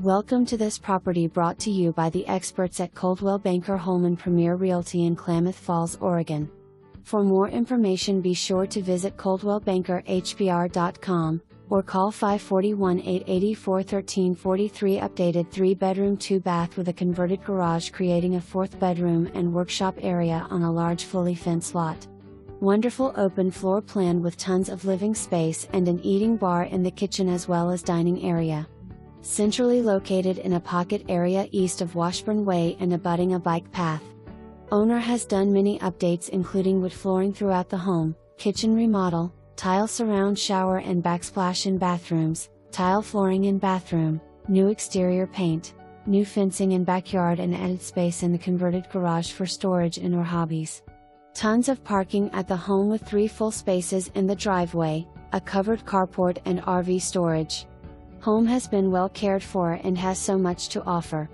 Welcome to this property brought to you by the experts at Coldwell Banker Holman Premier Realty in Klamath Falls, Oregon. For more information, be sure to visit coldwellbankerhbr.com or call 541-884-1343. Updated 3-bedroom 2-bath with a converted garage, creating a 4th bedroom and workshop area on a large fully fenced lot. Wonderful open floor plan with tons of living space and an eating bar in the kitchen as well as dining area. Centrally located in a pocket area east of Washburn Way and abutting a bike path. Owner has done many updates including wood flooring throughout the home, kitchen remodel, tile surround shower and backsplash in bathrooms, tile flooring in bathroom, new exterior paint, new fencing in backyard and added space in the converted garage for storage and or hobbies. Tons of parking at the home with 3 full spaces in the driveway, a covered carport and RV storage. Home has been well cared for and has so much to offer.